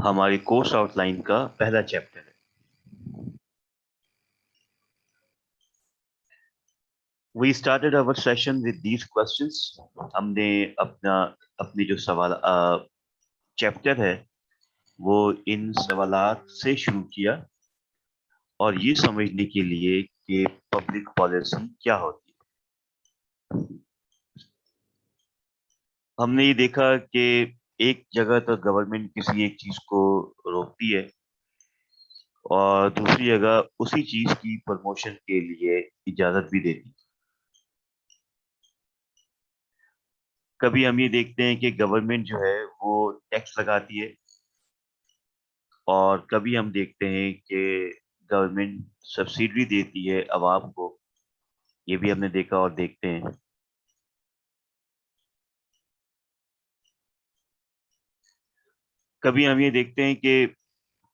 ہماری course out line کا پہلا چیپٹر ہے. We started our session with these questions. ہم نے اپنی جو سوال چیپٹر ہے وہ ان سوالات سے شروع کیا اور یہ سمجھنے کے لیے کہ پبلک پالیسی کیا ہوتی ہے. ہم نے یہ دیکھا کہ ایک جگہ تو گورنمنٹ کسی ایک چیز کو روکتی ہے اور دوسری جگہ اسی چیز کی پروموشن کے لیے اجازت بھی دیتی ہے. کبھی ہم یہ دیکھتے ہیں کہ گورنمنٹ جو ہے وہ ٹیکس لگاتی ہے اور کبھی ہم دیکھتے ہیں کہ گورنمنٹ سبسڈی دیتی ہے عوام کو. یہ بھی ہم نے دیکھا اور دیکھتے ہیں. کبھی ہم یہ دیکھتے ہیں کہ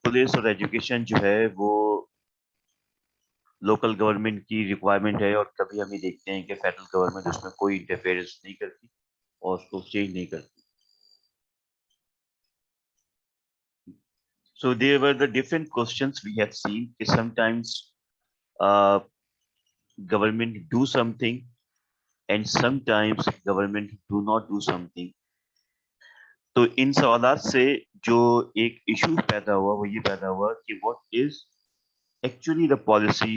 پولیس اور ایجوکیشن جو ہے وہ لوکل گورنمنٹ کی ریکوائرمنٹ ہے اور کبھی ہم یہ دیکھتے ہیں کہ فیڈرل گورنمنٹ اس میں کوئی انٹرفیئرنس نہیں کرتی اور اس کو چینج نہیں کرتی. So there were the different questions we have seen. Sometimes government do something and sometimes government do not do something. تو ان سوالات سے جو ایک ایشو پیدا ہوا وہ یہ پیدا ہوا کہ what is actually the policy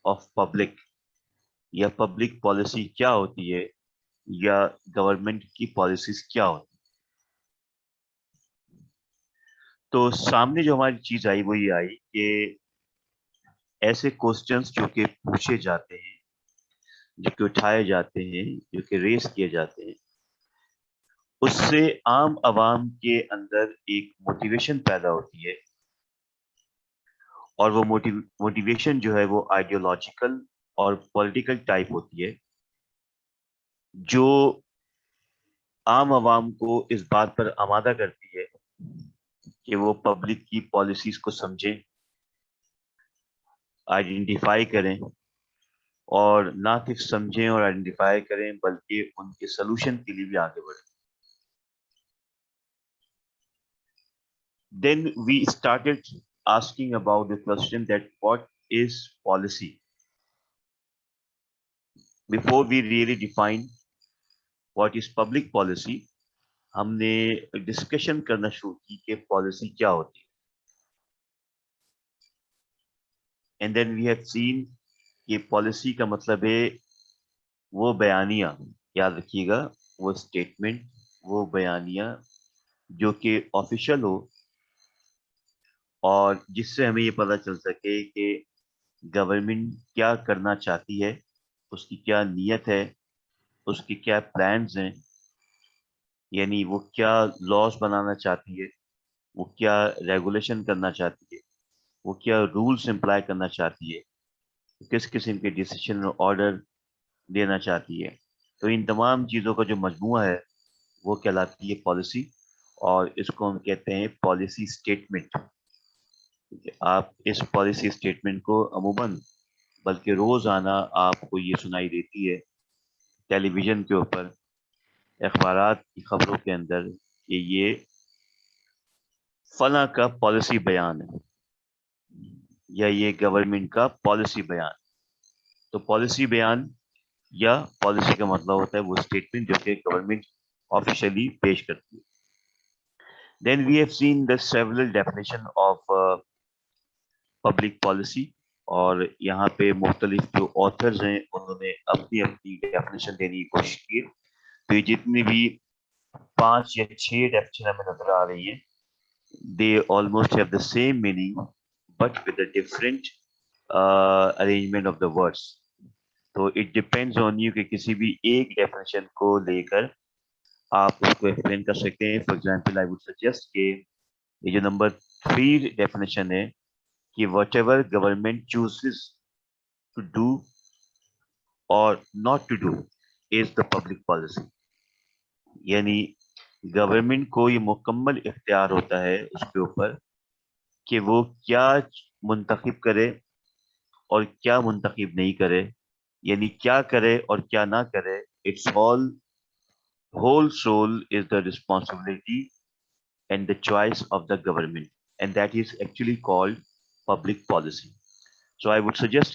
of public یا پبلک پالیسی کیا ہوتی ہے یا گورنمنٹ کی پالیسیز کیا ہوتی. تو سامنے جو ہماری چیز آئی وہ یہ آئی کہ ایسے کوسچنس جو کہ پوچھے جاتے ہیں جو کہ اٹھائے جاتے ہیں جو کہ ریس کیے جاتے ہیں اس سے عام عوام کے اندر ایک موٹیویشن پیدا ہوتی ہے اور وہ موٹیویشن جو ہے وہ آئیڈیولوجیکل اور پولیٹیکل ٹائپ ہوتی ہے جو عام عوام کو اس بات پر آمادہ کرتی ہے کہ وہ پبلک کی پالیسیز کو سمجھیں, آئیڈینٹیفائی کریں اور نہ صرف سمجھیں اور آئیڈینٹیفائی کریں بلکہ ان کے سلوشن کے لیے بھی آگے بڑھیں. Then we started asking about the question that what is policy? Before we really define what is public policy, ہم نے ڈسکشن کرنا شروع کی کہ پالیسی کیا ہوتی ہے. And then we have seen کہ پالیسی کا مطلب ہے وہ بیانیہ, یاد رکھیے گا, وہ اسٹیٹمنٹ, وہ بیانیہ جو کہ آفیشیل ہو اور جس سے ہمیں یہ پتہ چل سکے کہ گورنمنٹ کیا کرنا چاہتی ہے, اس کی کیا نیت ہے, اس کی کیا پلانز ہیں, یعنی وہ کیا لاز بنانا چاہتی ہے, وہ کیا ریگولیشن کرنا چاہتی ہے, وہ کیا رولز امپلائی کرنا چاہتی ہے, کس قسم کے ڈیسیشن آرڈر دینا چاہتی ہے. تو ان تمام چیزوں کا جو مجموعہ ہے وہ کہلاتی ہے پالیسی اور اس کو ہم کہتے ہیں پالیسی اسٹیٹمنٹ. آپ اس پالیسی اسٹیٹمنٹ کو عموماً بلکہ روزانہ آپ کو یہ سنائی دیتی ہے ٹیلی ویژن کے اوپر, اخبارات کی خبروں کے اندر کہ یہ فلاں کا پالیسی بیان ہے یا یہ گورنمنٹ کا پالیسی بیان. تو پالیسی بیان یا پالیسی کا مطلب ہوتا ہے وہ اسٹیٹمنٹ جو کہ گورنمنٹ آفیشلی پیش کرتی ہے. Then we have seen the several definition of public policy اور یہاں پہ مختلف جو آتھرز ہیں انہوں نے اپنی اپنی ڈیفینیشن دینے کی کوشش کی. تو یہ جتنی بھی 5 یا 6 ڈیفینیشن ہمیں نظر آ رہی ہیں they almost have the same meaning but with a different arrangement of the words. تو it depends on you کہ کسی بھی ایک ڈیفینیشن کو لے کر آپ اس کو ایکسپلین کر سکتے ہیں. For example I would suggest کہ یہ جو نمبر 3 ڈیفینیشن ہے کہ whatever government chooses to do or not to do is the public policy. یعنی گورنمنٹ کو یہ مکمل اختیار ہوتا ہے اس کے اوپر کہ وہ کیا منتخب کرے اور کیا منتخب نہیں کرے, یعنی کیا کرے اور کیا نہ کرے. It's all whole soul is the responsibility and the choice of the government, and that is actually called public policy. So I would suggest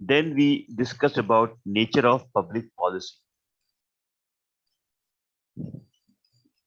Then we discussed about nature of public policy.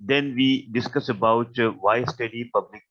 Then we discuss about why study public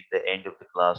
in the end of the class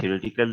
Theoretical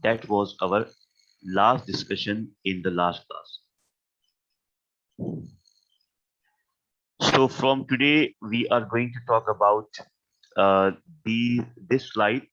That was our last discussion in the last class. So from today we are going to talk about this slide,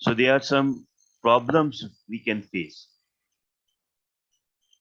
so there are some problems we can face.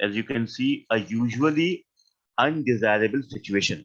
as you can see, a usually undesirable situation.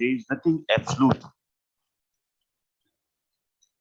there is nothing absolute,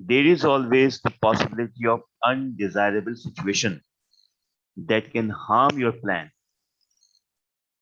there is always the possibility of undesirable situation that can harm your plan,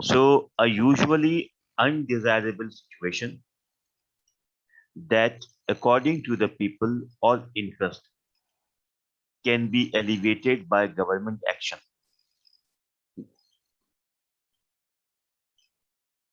So a usually undesirable situation that according to the people or interest can be alleviated by government action.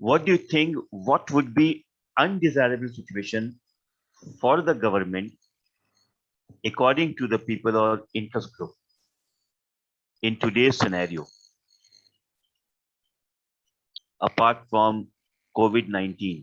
What do you think? What would be undesirable situation for the government according to the people or interest group in today's scenario? Apart from COVID-19,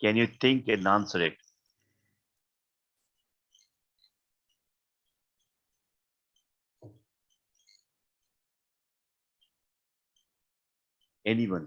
Can you think and answer it? Anyone?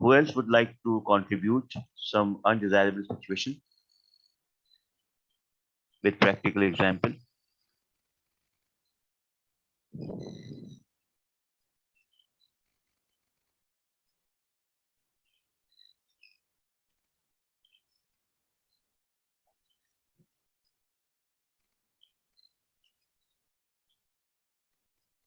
Who else would like to contribute some undesirable situation with practical example?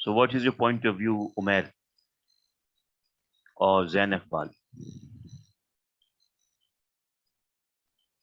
So what is your point of view, Umair or Zain Iqbal?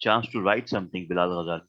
chance to write something, Bilal Ghazali.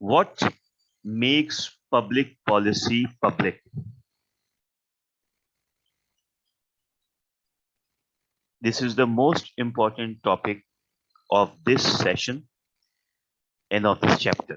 What makes public policy public? This is the most important topic of this session and of this chapter.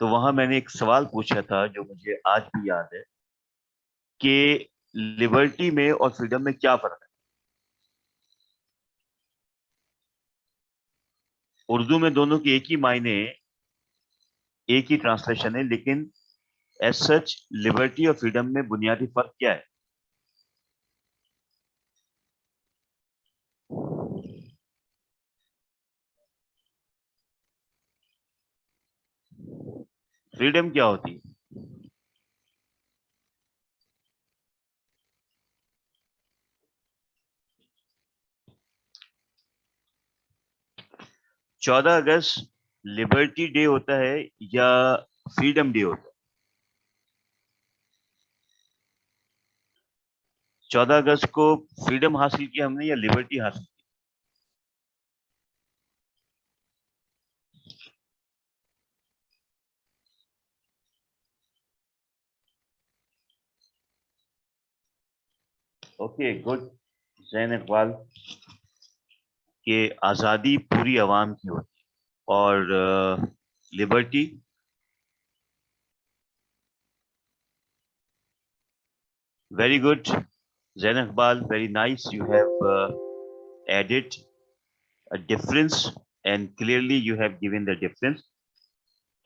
تو وہاں میں نے ایک سوال پوچھا تھا جو مجھے آج بھی یاد ہے کہ لبرٹی میں اور فریڈم میں کیا فرق ہے. اردو میں دونوں کے ایک ہی معنی ہیں، ایک ہی ٹرانسلیشن ہے، لیکن ایز سچ لبرٹی اور فریڈم میں بنیادی فرق کیا ہے؟ فریڈم کیا ہوتی ہے؟ چودہ اگست لبرٹی ڈے ہوتا ہے یا فریڈم ڈے ہوتا ہے؟ 14 اگست کو فریڈم حاصل کیا ہم نے یا لبرٹی حاصل کی؟ Okay good. زین اقبال کہ آزادی پوری عوام کی ہوتی ہے اور liberty very good. Zain Iqbal very nice. You have added a difference and clearly you have given the difference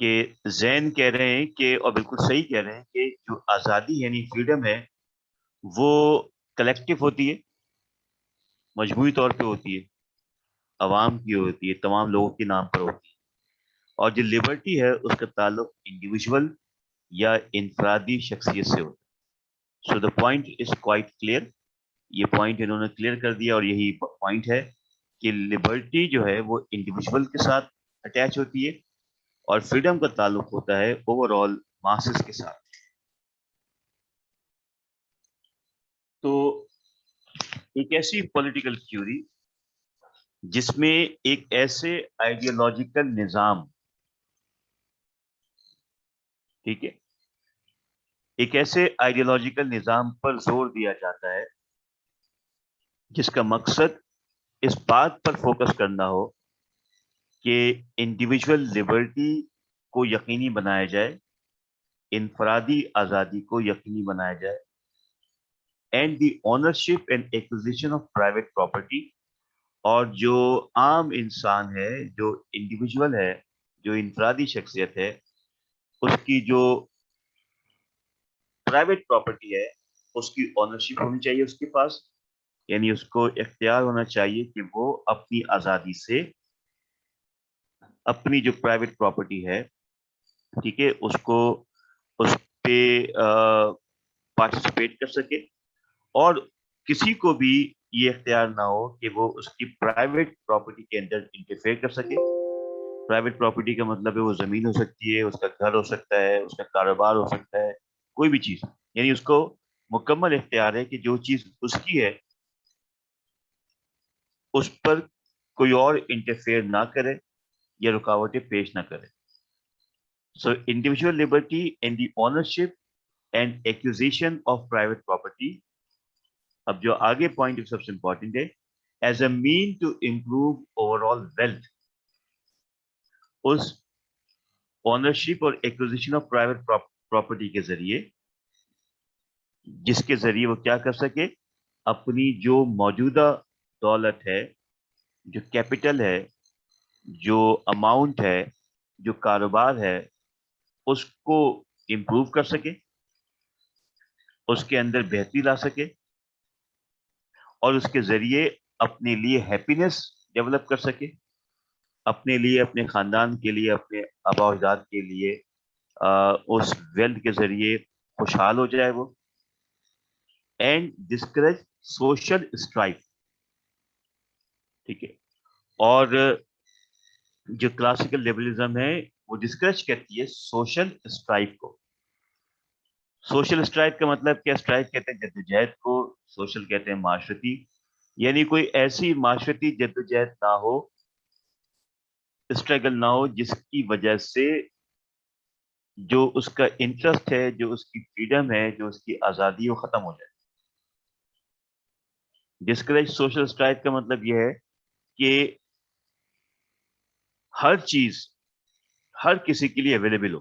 کہ زین کہہ رہے ہیں کہ اور بالکل صحیح کہہ رہے ہیں کہ جو آزادی یعنی فریڈم ہے وہ کلیکٹو ہوتی ہے، مجموعی طور پہ ہوتی ہے، عوام کی ہوتی ہے، تمام لوگوں کے نام پر ہوتی ہے. اور جو لبرٹی ہے اس کا تعلق انڈیویجول یا انفرادی شخصیت سے ہوتا ہے. So the point is quite clear. یہ پوائنٹ انہوں نے کلیئر کر دیا اور یہی پوائنٹ ہے کہ لبرٹی جو ہے وہ انڈیویجول کے ساتھ اٹیچ ہوتی ہے اور فریڈم کا تعلق ہوتا ہے اوور آل ماسز کے ساتھ. تو ایک ایسی پولیٹیکل تھیوری جس میں ایک ایسے آئیڈیالوجیکل نظام، ٹھیک ہے، ایک ایسے آئیڈیالوجیکل نظام پر زور دیا جاتا ہے جس کا مقصد اس بات پر فوکس کرنا ہو کہ انڈیویجول لبرٹی کو یقینی بنایا جائے، انفرادی آزادی کو یقینی بنایا جائے، and the ownership and acquisition of private property. اور جو عام انسان ہے، جو انڈیویجول ہے، جو انفرادی شخصیت ہے، اس کی جو پرائیویٹ پراپرٹی ہے اس کی اونرشپ ہونی چاہیے اس کے پاس، یعنی اس کو اختیار ہونا چاہیے کہ وہ اپنی آزادی سے اپنی جو پرائیویٹ پراپرٹی ہے، ٹھیک ہے، اس کو اس پہ پارٹیسپیٹ کر سکے اور کسی کو بھی یہ اختیار نہ ہو کہ وہ اس کی پرائیویٹ پراپرٹی کے اندر انٹرفیئر کر سکے. پرائیویٹ پراپرٹی کا مطلب ہے وہ زمین ہو سکتی ہے، اس کا گھر ہو سکتا ہے، اس کا کاروبار ہو سکتا ہے، کوئی بھی چیز، یعنی اس کو مکمل اختیار ہے کہ جو چیز اس کی ہے اس پر کوئی اور انٹرفیئر نہ کرے یا رکاوٹیں پیش نہ کرے. So individual liberty and the ownership and acquisition of private property. اب جو آگے پوائنٹ سب سے امپورٹنٹ ہے، as a mean to improve overall wealth. اس اونرشپ اور ایکوزیشن آف پرائیویٹ پراپرٹی کے ذریعے، جس کے ذریعے وہ کیا کر سکے، اپنی جو موجودہ دولت ہے، جو کیپٹل ہے، جو اماؤنٹ ہے، جو کاروبار ہے، اس کو امپروو کر سکے، اس کے اندر بہتری لا سکے اور اس کے ذریعے اپنے لیے ہیپینس ڈیولپ کر سکے، اپنے لیے، اپنے خاندان کے لیے، اپنے آبا و اجداد کے لیے اس ویلتھ کے ذریعے خوشحال ہو جائے وہ. And discourage social strife. ٹھیک ہے، اور جو کلاسیکل لیبرلزم ہے وہ ڈسکریج کرتی ہے سوشل اسٹرائف کو. سوشل اسٹرائف کا مطلب کیا؟ اسٹرائف کہتے ہیں جدوجہد کو، سوشل کہتے ہیں معاشرتی، یعنی کوئی ایسی معاشرتی جدوجہد نہ ہو، اسٹرگل نہ ہو جس کی وجہ سے جو اس کا انٹرسٹ ہے، جو اس کی فریڈم ہے، جو اس کی آزادی وہ ختم ہو جائے. ڈسکریج سوشل اسٹرائف کا مطلب یہ ہے کہ ہر چیز ہر کسی کے لیے اویلیبل ہو.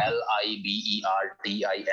LIBERTINE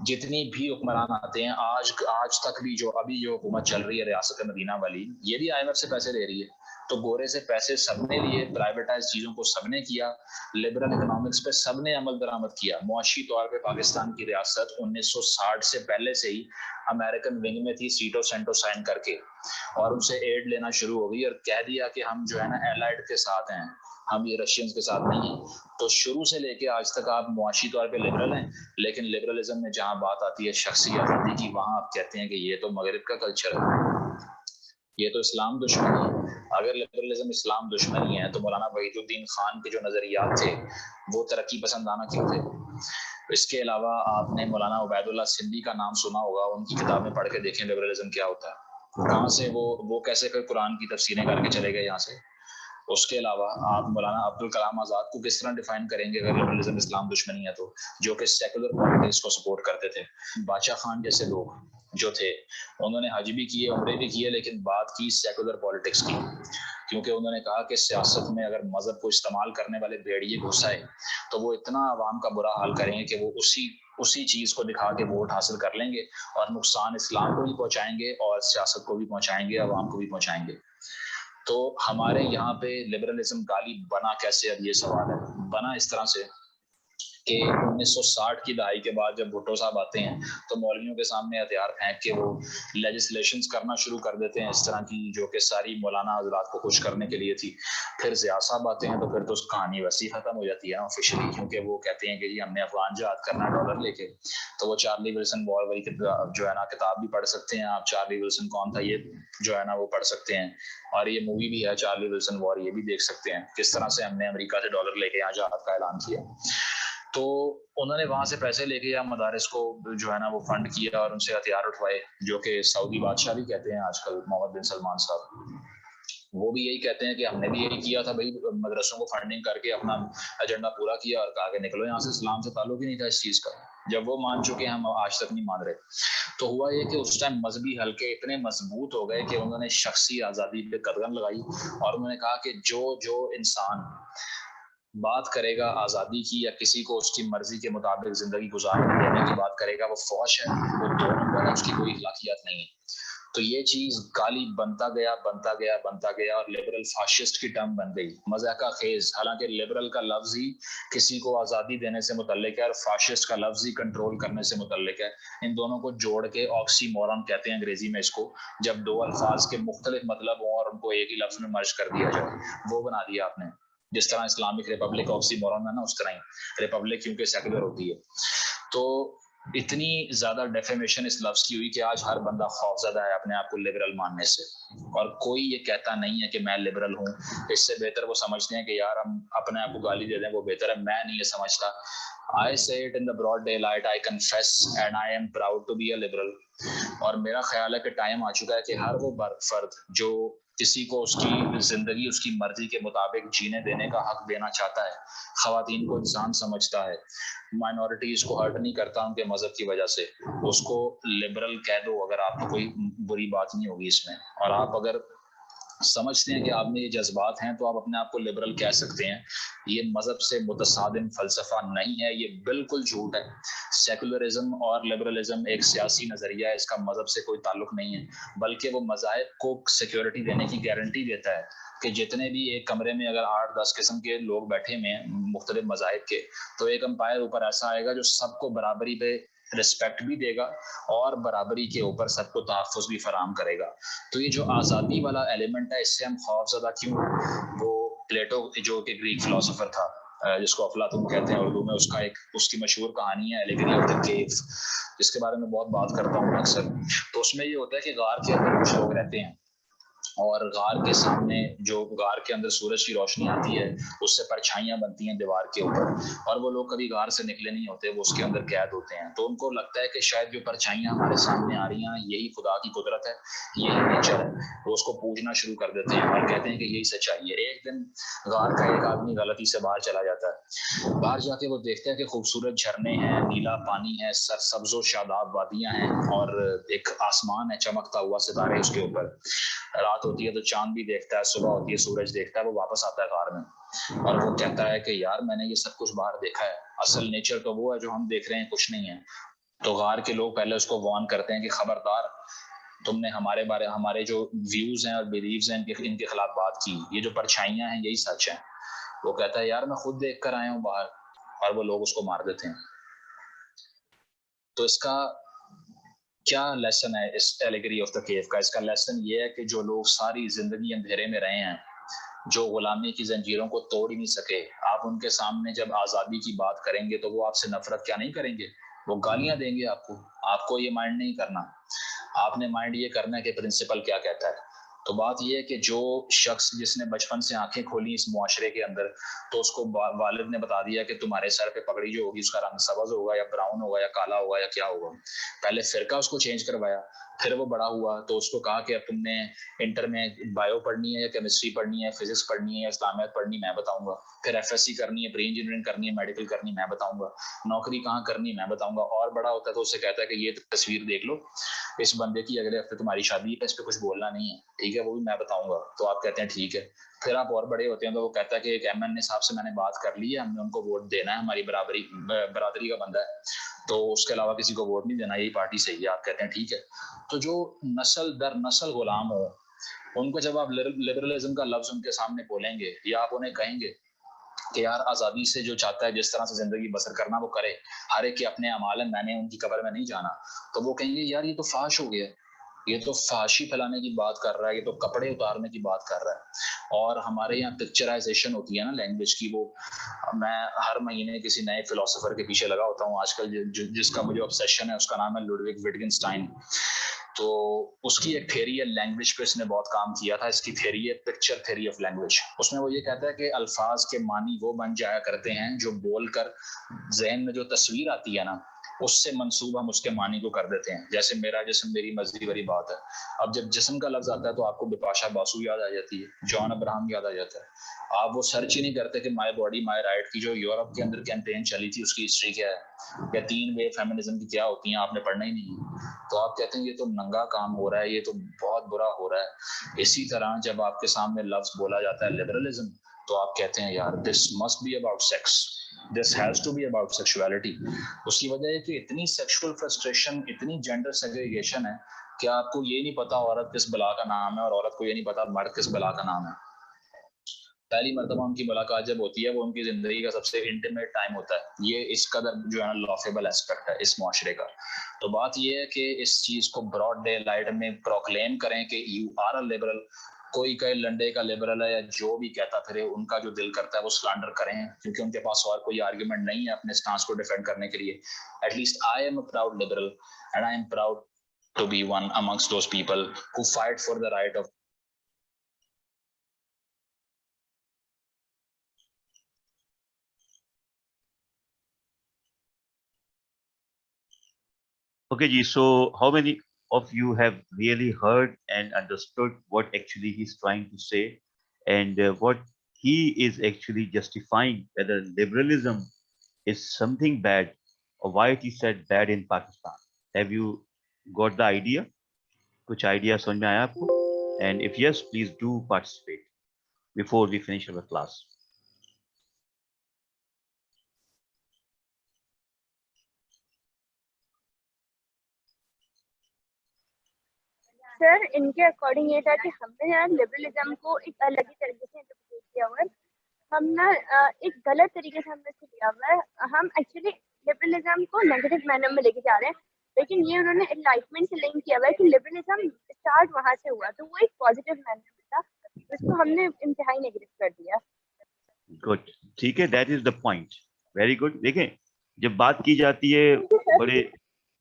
جتنی بھی حکمران آتے ہیں آج تک بھی جو ابھی جو حکومت چل رہی ہے ریاست مدینہ والی، یہ بھی IMF سے پیسے لے رہی ہے. تو گورے سے پیسے سب نے لیے، پرائیویٹائز چیزوں کو سب نے کیا، لبرل اکنامکس پہ سب نے عمل درآمد کیا. معاشی طور پہ پاکستان کی ریاست 1960 سے پہلے سے ہی امریکن ونگ میں تھی، سیٹو سینٹو سائن کر کے، اور ان سے ایڈ لینا شروع ہو گئی اور کہہ دیا کہ ہم جو ہے نا ایلائڈ کے ساتھ ہیں، ہم یہ رشینز کے ساتھ نہیں ہیں. تو شروع سے لے کے آج تک آپ معاشی طور پہ لبرل ہیں، لیکن لبرلزم میں جہاں بات آتی ہے شخصی آزادی کی، وہاں آپ کہتے ہیں کہ یہ تو مغرب کا کلچر ہے، یہ تو اسلام دشمنی ہے. اگر لبرلزم اسلام دشمنی ہے تو مولانا وحید الدین خان کے جو نظریات تھے وہ ترقی پسندانہ کیوں تھے؟ اس کے علاوہ آپ نے مولانا عبید اللہ سندھی کا نام سنا ہوگا، ان کی کتابیں پڑھ کے دیکھیں لبرلزم کیا ہوتا ہے، کہاں سے وہ کیسے پھر قرآن کی تفسیریں کر کے چلے گئے یہاں سے. اس کے علاوہ آپ مولانا عبدالکلام آزاد کو کس طرح ڈیفائن کریں گے اگر لبرلزم اسلام دشمنی ہے تو، جو کہ سیکولر پالیٹکس کو سپورٹ کرتے تھے. بادشاہ خان جیسے لوگ جو تھے انہوں نے حج بھی کیے، عمرے بھی کیے، لیکن بات کی سیکولر پالیٹکس کی، کیونکہ انہوں نے کہا کہ سیاست میں اگر مذہب کو استعمال کرنے والے بھیڑیے گھس آئے تو وہ اتنا عوام کا برا حال کریں گے کہ وہ اسی چیز کو دکھا کے ووٹ حاصل کر لیں گے اور نقصان اسلام کو بھی پہنچائیں گے اور سیاست کو بھی پہنچائیں گے، عوام کو بھی پہنچائیں گے. تو ہمارے یہاں پہ لبرلزم غالب بنا کیسے؟ اب یہ سوال ہے. بنا اس طرح سے کہ 1960 کی دہائی کے بعد جب بھٹو صاحب آتے ہیں تو مولویوں کے سامنے ہتھیار پھینک کے وہ لیجسلیشنز کرنا شروع کر دیتے ہیں اس طرح کی، جو کہ ساری مولانا حضرات کو خوش کرنے کے لیے تھی. پھر ضیاء صاحب آتے ہیں تو پھر تو اس کہانی ویسی ختم ہو جاتی ہے نا آفیشلی، کیونکہ وہ کہتے ہیں کہ جی ہم نے افغان جہاد کرنا ڈالر لے کے. تو وہ چارلی ولسن وار والی جو ہے نا کتاب بھی پڑھ سکتے ہیں آپ، چارلی ولسن کون تھا یہ جو ہے نا وہ پڑھ سکتے ہیں، اور یہ مووی بھی ہے چارلی ولسن وار، یہ بھی دیکھ سکتے ہیں کس طرح سے ہم نے امریکہ سے ڈالر لے کے یہاں جہاد کا اعلان کیا. تو انہوں نے وہاں سے پیسے لے کے یا مدارس کو جو ہے نا وہ فنڈ کیا اور ان سے ہتھیار اٹھوائے، جو کہ سعودی بادشاہ بھی کہتے ہیں آج کل، محمد بن سلمان صاحب وہ بھی یہی کہتے ہیں کہ ہم نے بھی یہی کیا تھا بھائی، مدرسوں کو فنڈنگ کر کے اپنا ایجنڈا پورا کیا اور کہا کہ نکلو یہاں سے، اسلام سے تعلق ہی نہیں تھا اس چیز کا. جب وہ مان چکے ہیں ہم آج تک نہیں مان رہے. تو ہوا یہ کہ اس ٹائم مذہبی حلقے اتنے مضبوط ہو گئے کہ انہوں نے شخصی آزادی پہ قدغن لگائی اور انہوں نے کہا کہ جو انسان بات کرے گا آزادی کی یا کسی کو اس کی مرضی کے مطابق زندگی گزارنے دینے کی بات کرے گا وہ فوش ہے، وہ 2 نمبر ہے، اس کی کوئی اخلاقیات نہیں ہے. تو یہ چیز گالی بنتا گیا اور لبرل فاشسٹ کی ٹرم بن گئی، مضحکہ خیز. حالانکہ لبرل کا لفظ ہی کسی کو آزادی دینے سے متعلق ہے اور فاشسٹ کا لفظ ہی کنٹرول کرنے سے متعلق ہے. ان دونوں کو جوڑ کے آکسی مورون کہتے ہیں انگریزی میں اس کو، جب 2 الفاظ کے مختلف مطلب ہوں اور ان کو ایک ہی لفظ میں مرج کر دیا جائے، وہ بنا دیا آپ نے. جس طرح اسلامک ریپبلک آکسی مورون ہے نا، اس طرح ہی ریپبلک کیونکہ سیکولر ہوتی ہے. تو اتنی زیادہ ڈیفیمیشن اس لفظ کی ہوئی کہ آج ہر بندہ خوفزدہ ہے اپنے آپ کو لبرل ماننے سے، اور کوئی یہ کہتا نہیں ہے کہ میں لبرل ہوں. اس سے بہتر وہ سمجھتے ہیں کہ یار ہم اپنے آپ کو گالی دے دیں، وہ بہتر ہے. میں نہیں یہ سمجھتا. I say it in the broad daylight, I confess and I am proud to be a liberal. اور میرا خیال ہے کہ ٹائم آ چکا ہے کہ ہر وہ فرد جو کسی کو اس کی زندگی اس کی مرضی کے مطابق جینے دینے کا حق دینا چاہتا ہے، خواتین کو انسان سمجھتا ہے، مائنورٹیز کو ہرٹ نہیں کرتا ان کے مذہب کی وجہ سے، اس کو لبرل کہہ دو. اگر آپ کو کوئی بری بات نہیں ہوگی اس میں، اور آپ اگر سمجھتے ہیں کہ آپ میں یہ جذبات ہیں تو آپ اپنے آپ کو لبرل کہہ سکتے ہیں. یہ مذہب سے متصادم فلسفہ نہیں ہے، یہ بالکل جھوٹ ہے. سیکولرزم اور لبرلزم ایک سیاسی نظریہ ہے، اس کا مذہب سے کوئی تعلق نہیں ہے، بلکہ وہ مذاہب کو سیکیورٹی دینے کی گارنٹی دیتا ہے کہ جتنے بھی ایک کمرے میں اگر 8-10 قسم کے لوگ بیٹھے ہوئے ہیں مختلف مذاہب کے، تو ایک امپائر اوپر ایسا آئے گا جو سب کو برابری پہ رسپیکٹ بھی دے گا اور برابری کے اوپر سب کو تحفظ بھی فراہم کرے گا. تو یہ جو آزادی والا ایلیمنٹ ہے، اس سے ہم خوف زدہ کیوں؟ وہ پلیٹو جو کہ گریک فلاسفر تھا، جس کو افلاطون کہتے ہیں اردو میں، اس کی مشہور کہانی ہے ایلیگری آف دی کیو، جس کے بارے میں بہت بات کرتا ہوں اکثر. تو اس میں یہ ہوتا ہے کہ غار کے اندر کچھ لوگ رہتے ہیں اور غار کے سامنے جو غار کے اندر سورج کی روشنی آتی ہے اس سے پرچھائیاں بنتی ہیں دیوار کے اوپر، اور وہ لوگ کبھی غار سے نکلے نہیں ہوتے، وہ اس کے اندر قید ہوتے ہیں. تو ان کو لگتا ہے کہ شاید جو پرچھائیاں ہمارے سامنے آ رہی ہیں یہی خدا کی قدرت ہے، یہی نیچر ہے. وہ اس کو پوجنا شروع کر دیتے ہیں اور کہتے ہیں کہ یہی سچائی ہے. ایک دن غار کا ایک آدمی غلطی سے باہر چلا جاتا ہے، باہر جا کے وہ دیکھتا ہے کہ خوبصورت جھرنے ہیں، نیلا پانی ہے، سرسبز و شاداب وادیاں ہیں اور ایک آسمان ہے چمکتا ہوا ستارے اس کے اوپر. رات ہوتی ہے تو چاند بھی دیکھتا ہے، صبح ہوتی ہے سورج دیکھتا ہے. وہ واپس آتا ہے غار میں اور وہ کہتا ہے کہ یار میں نے یہ سب کچھ باہر دیکھا ہے، اصل نیچر تو وہ ہے جو ہم دیکھ رہے ہیں، کچھ نہیں ہے. تو غار کے لوگ پہلے اس کو وارن کرتے ہیں کہ خبردار تم نے ہمارے جو ویوز ہیں اور بیلیوز ہیں ان کے خلاف بات کی, یہ جو پرچھائیاں ہیں یہی سچ ہیں. وہ کہتا ہے یار میں خود دیکھ کر آیا ہوں باہر, اور وہ لوگ اس کو مار دیتے ہیں. تو اس کا کیا لیسن ہے اس ایلیگری آف دا کیو کا؟ اس کا لیسن یہ ہے کہ جو لوگ ساری زندگی اندھیرے میں رہے ہیں, جو غلامی کی زنجیروں کو توڑ ہی نہیں سکے, آپ ان کے سامنے جب آزادی کی بات کریں گے تو وہ آپ سے نفرت کیا نہیں کریں گے, وہ گالیاں دیں گے آپ کو. آپ کو یہ مائنڈ نہیں کرنا, آپ نے مائنڈ یہ کرنا ہے کہ پرنسپل کیا کہتا ہے. تو بات یہ ہے کہ جو شخص جس نے بچپن سے آنکھیں کھولی اس معاشرے کے اندر, تو اس کو والد نے بتا دیا کہ تمہارے سر پہ پگڑی جو ہوگی اس کا رنگ سبز ہوگا یا براؤن ہوگا یا کالا ہوگا یا کیا ہوگا. پہلے فرقہ اس کو چینج کروایا, پھر وہ بڑا ہوا تو اس کو کہا کہ اب تم نے انٹر میں بایو پڑھنی ہے یا کیمسٹری پڑھنی ہے, فزکس پڑھنی ہے یا اسلامیات پڑھنی, میں بتاؤں گا. پھر ایف ایس سی کرنی ہے, پری انجینئرنگ کرنی ہے, میڈیکل کرنی ہے, میں بتاؤں گا. نوکری کہاں کرنی ہے, میں بتاؤں گا. اور بڑا ہوتا ہے تو اسے کہتا ہے کہ یہ تصویر دیکھ لو اس بندے کی, اگلے ہفتے تمہاری شادی ہے, اس پہ کچھ بولنا نہیں ہے, ٹھیک ہے, وہ بھی میں بتاؤں گا. تو آپ کہتے ہیں ٹھیک ہے. پھر آپ اور بڑے ہوتے ہیں تو وہ کہتا ہے کہ ایک ایم این اے صاحب سے میں نے بات کر لی ہے, ہم نے ان کو ووٹ دینا ہے, ہماری برادری کا بندہ ہے, تو اس کے علاوہ کسی کو ووٹ نہیں دینا, یہی پارٹی صحیح ہے. آپ کہتے ہیں ٹھیک ہے. تو جو نسل در نسل غلام ہو, ان کو جب آپ لبرلزم کا لفظ ان کے سامنے بولیں گے یا آپ انہیں کہیں گے کہ یار آزادی سے جو چاہتا ہے جس طرح سے زندگی بسر کرنا وہ کرے, ہر ایک کے اپنے اعمال ہیں, میں نے ان کی قبر میں نہیں جانا, تو وہ کہیں گے یار یہ تو فحش ہو گیا, یہ تو فحاشی پھیلانے کی بات کر رہا ہے, یہ تو کپڑے اتارنے کی بات کر رہا ہے. اور ہمارے یہاں پکچرائزیشن ہوتی ہے نا لینگویج کی, وہ میں ہر مہینے کسی نئے فلسفر کے پیچھے لگا ہوتا ہوں آج کل, جس کا مجھے obsession ہے, اس کا نام ہے لوڈوگ وٹگنسٹائن. تو اس کی ایک تھیوری ہے لینگویج پہ, اس نے بہت کام کیا تھا. اس کی تھیوری ہے پکچر تھیوری آف لینگویج. اس میں وہ یہ کہتا ہے کہ الفاظ کے معنی وہ بن جایا کرتے ہیں جو بول کر ذہن میں جو تصویر آتی ہے نا, اس سے منسوب ہم اس کے معنی کو کر دیتے ہیں. جیسے میرا جسم میری مرضی والی بات ہے. اب جب جسم کا لفظ آتا ہے تو آپ کو بپاشا باسو یاد آ جاتی ہے, جان ابراہم یاد آ جاتا ہے. آپ وہ سرچ ہی نہیں کرتے کہ مائی باڈی مائی رائٹ کی جو یورپ کے اندر کیمپین چلی تھی اس کی ہسٹری کیا ہے, یا 3 وے فیمنزم کی کیا ہوتی ہیں, آپ نے پڑھنا ہی نہیں. تو آپ کہتے ہیں یہ تو ننگا کام ہو رہا ہے, یہ تو بہت برا ہو رہا ہے. اسی طرح جب آپ کے سامنے لفظ بولا جاتا ہے لبرلزم, تو آپ کہتے ہیں یار this must be about sex, this has to be about sexuality. اس کی وجہ ہے کہ اتنی سیکشول فرسٹریشن, اتنی جینڈر سیگریگیشن ہے کہ آپ کو یہ نہیں پتا عورت کس بلا کا نام ہے, اور عورت کو یہ نہیں پتا مرد کس بلا کا نام ہے. پہلی مرتبہ ان کی ملاقات جب ہوتی ہے وہ ان کی زندگی کا سب سے انٹیمیٹ ٹائم ہوتا ہے. یہ اس قدر جو ہے لافیبل ایسپیکٹ ہے اس معاشرے کا. تو بات یہ ہے کہ اس چیز کو براڈ ڈے لائٹ میں پروکلیم کریں کہ یو آر اے لبرل. کوئی کہے لنڈے کا لبرل ہے, یا جو بھی کہتا پھرے, ان کا جو دل کرتا ہے وہ سلانڈر کریں, کیونکہ ان کے پاس اور کوئی آرگیومنٹ نہیں ہے اپنے سٹانس کو ڈیفینڈ کرنے کے لیے. At least I am a proud liberal, and I am proud to be one amongst those people who fight for the right of. Okay, Ji. So, how many of you have really heard and understood what actually he's trying to say, and what he is actually justifying, whether liberalism is something bad or why it is said bad in Pakistan? Have you got the idea? Kuch idea samajh mein aaya aapko? And if yes, please do participate before we finish our class. سر ان کے according یہ تھا کہ ہم نے یار liberalism کو ایک الگ ہی طریقے سے انٹرپریٹ کیا ہوا ہے. ہم نا ایک غلط طریقے سے ہم نے اس کو لیا ہوا ہے. ہم ایکچولی لبرلزم کو نیگیٹو مینر میں لے کے جا رہے ہیں, لیکن یہ انہوں نے انلائٹمنٹ سے لنک کیا ہوا ہے کہ لبرلزم اسٹارٹ وہاں سے ہوا, تو وہ ایک پازیٹیو مینر میں تھا, اس کو ہم نے انتہائی نیگیٹو کر دیا. گڈ, ٹھیک ہے, that is the point. Very good. دیکھیں, جب بات کی جاتی ہے بڑے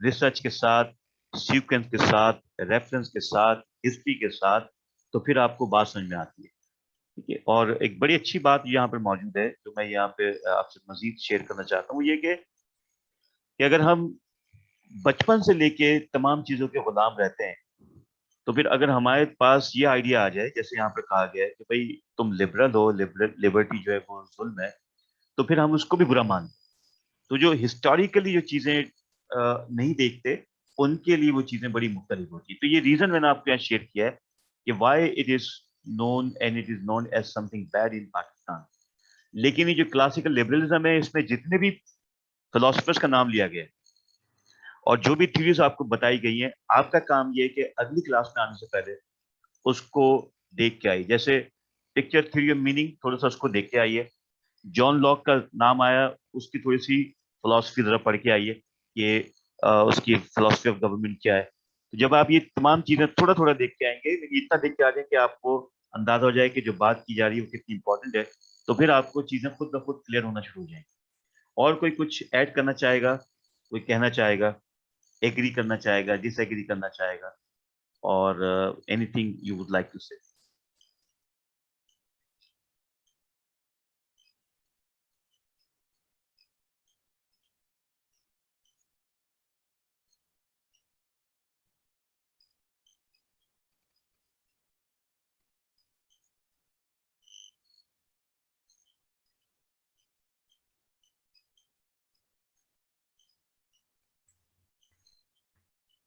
ریسرچ کے ساتھ, سیکوینس کے ساتھ, ریفرنس کے ساتھ, ہسٹری کے ساتھ, تو پھر آپ کو بات سمجھ میں آتی ہے. ٹھیک ہے, اور ایک بڑی اچھی بات یہاں پر موجود ہے جو میں یہاں پہ آپ سے مزید شیئر کرنا چاہتا ہوں, یہ کہ اگر ہم بچپن سے لے کے تمام چیزوں کے غلام رہتے ہیں, تو پھر اگر ہمارے پاس یہ آئیڈیا آ جائے, جیسے یہاں پہ کہا گیا ہے کہ بھائی تم لبرل ہو, لبرٹی جو ہے وہ ظلم ہے, تو پھر ہم اس کو بھی برا مانتے. تو جو ہسٹوریکلی جو چیزیں نہیں دیکھتے, ان کے لیے وہ چیزیں بڑی مختلف ہوتی ہیں. تو یہ ریزن میں نے آپ کو یہاں شیئر کیا ہے کہ why it is known and it is known as something bad in Pakistan. لیکن یہ جو کلاسیکل لبرلزم ہے, اس میں جتنے بھی فلاسفرس کا نام لیا گیا ہے, اور جو بھی تھیوریز آپ کو بتائی گئی ہیں آپ کا کام یہ ہے کہ اگلی کلاس میں آنے سے پہلے اس کو دیکھ کے آئیے. جیسے پکچر تھیوری آف میننگ تھوڑا سا اس کو دیکھ کے آئیے. جان لاک کا نام آیا, اس کی تھوڑی سی فلاسفی ذرا پڑھ کے آئیے کہ اس کی فلاسفی آف گورنمنٹ کیا ہے. تو جب آپ یہ تمام چیزیں تھوڑا تھوڑا دیکھ کے آئیں گے, اتنا دیکھ کے آ جائیں کہ آپ کو اندازہ ہو جائے کہ جو بات کی جا رہی ہے وہ کتنی امپورٹنٹ ہے, تو پھر آپ کو چیزیں خود بخود کلیئر ہونا شروع ہو جائیں گی. اور کوئی کچھ ایڈ کرنا چاہے گا, کوئی کہنا چاہے گا, ایگری کرنا چاہے گا, ڈس ایگری کرنا چاہے گا, اور anything you would like to say.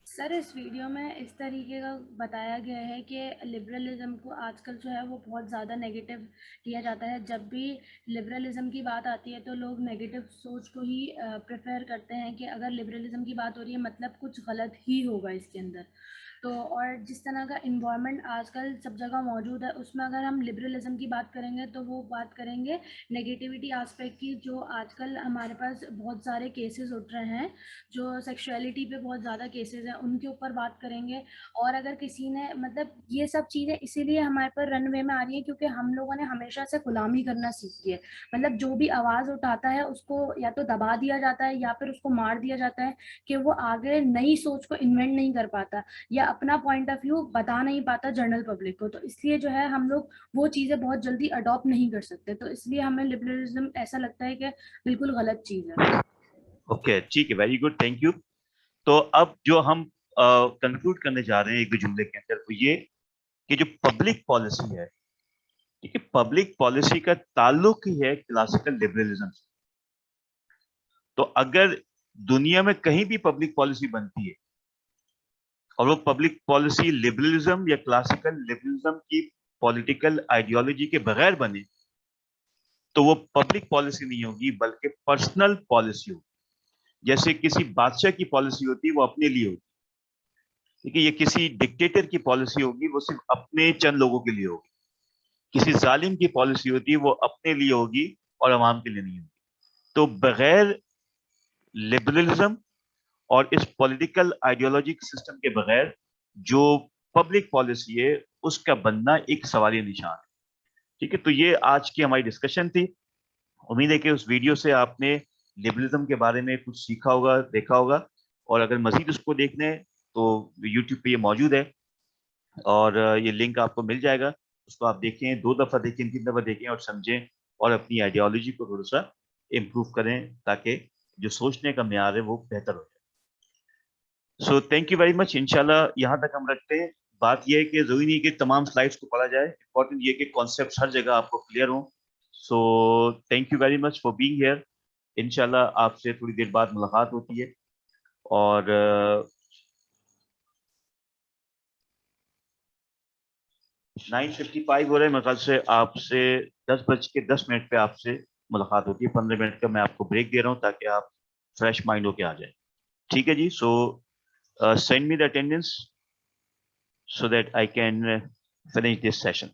Sir us video میں اس طریقے کا بتایا گیا ہے کہ لبرلزم کو آج کل جو ہے وہ بہت زیادہ نیگیٹو لیا جاتا ہے. جب بھی لبرلزم کی بات آتی ہے تو لوگ نیگیٹو سوچ کو ہی پریفر کرتے ہیں کہ اگر لبرلزم کی بات ہو رہی ہے مطلب کچھ غلط ہی ہوگا اس کے اندر. تو اور جس طرح کا انوائرمنٹ آج کل سب جگہ موجود ہے اس میں اگر ہم لبرلزم کی بات کریں گے تو وہ بات کریں گے نیگیٹیوٹی آسپیکٹ کی, جو آج کل ہمارے پاس بہت سارے کیسز اٹھ رہے ہیں, جو سیکشولیٹی پہ بہت زیادہ کیسز ہیں ان کے اوپر بات کریں گے. اور اگر کسی نے مطلب یہ سب چیزیں اسی لیے ہمارے پر رن وے میں آ رہی ہیں کیونکہ ہم لوگوں نے ہمیشہ سے غلامی کرنا سیکھ لی ہے. مطلب جو بھی آواز اٹھاتا ہے اس کو یا تو دبا دیا جاتا ہے یا پھر اس کو مار دیا جاتا ہے کہ وہ آگے نئی سوچ کو انوینٹ نہیں کر پاتا یا اپنا پوائنٹ آف ویو بتا نہیں پاتا جنرل پبلک کو. تو اس لیے جو ہے ہم لوگ وہ چیزیں بہت جلدی اڈاپٹ نہیں کر سکتے. تو اس لیے ہمیں لبرلزم ایسا لگتا ہے کہ بالکل غلط چیز ہے. اوکے ٹھیک ہے, ویری گڈ, تھینک یو. تو اب جو ہم کنکلوڈ کرنے جا رہے ہیں ایک جملے کے اندر وہ یہ کہ جو پبلک پالیسی ہے, ٹھیک ہے, پبلک پالیسی کا تعلق ہی ہے کلاسیکل لبرلزم سے. تو اگر دنیا میں کہیں بھی پبلک پالیسی بنتی ہے اور وہ پبلک پالیسی لبرلزم یا کلاسیکل لبرلزم کی پولیٹیکل آئیڈیالوجی کے بغیر بنے تو وہ پبلک پالیسی نہیں ہوگی بلکہ پرسنل پالیسی ہوگی. جیسے کسی بادشاہ کی پالیسی ہوتی ہے وہ اپنے لیے ہوگی, ٹھیک ہے, یہ کسی ڈکٹیٹر کی پالیسی ہوگی وہ صرف اپنے چند لوگوں کے لیے ہوگی. کسی ظالم کی پالیسی ہوتی ہے وہ اپنے لیے ہوگی اور عوام کے لیے نہیں ہوگی. تو بغیر لبرلزم اور اس پولیٹیکل آئیڈیالوجک سسٹم کے بغیر جو پبلک پالیسی ہے اس کا بننا ایک سوالیہ نشان ہے. ٹھیک ہے, تو یہ آج کی ہماری ڈسکشن تھی. امید ہے کہ اس ویڈیو سے آپ نے لبرلزم کے بارے میں کچھ سیکھا ہوگا, دیکھا ہوگا, اور اگر مزید اس کو دیکھنا ہے تو یوٹیوب پہ یہ موجود ہے اور یہ لنک آپ کو مل جائے گا. اس کو آپ دیکھیں, 2 دفعہ دیکھیں, 3 دفعہ دیکھیں اور سمجھیں اور اپنی آئیڈیالوجی کو تھوڑا سا امپروو کریں تاکہ جو سوچنے کا معیار ہے وہ بہتر ہو جائے. So thank you very much. انشاءاللہ یہاں تک ہم رکھتے ہیں. بات یہ ہے کہ ضروری نہیں کہ تمام سلائڈس کو پڑھا جائے, امپورٹنٹ یہ کہ کانسیپٹس ہر جگہ آپ کو کلیئر ہوں. So thank you very much for being here. انشاءاللہ آپ سے تھوڑی دیر بعد ملاقات ہوتی ہے اور 9:55 ہو رہے ہیں, میرے خیال سے آپ سے 10:10 پہ آپ سے ملاقات ہوتی ہے. 15 منٹ کا میں آپ کو بریک دے رہا ہوں تاکہ آپ فریش مائنڈ ہو کے آ جائیں. ٹھیک ہے جی. سو send me the attendance so that I can finish this session.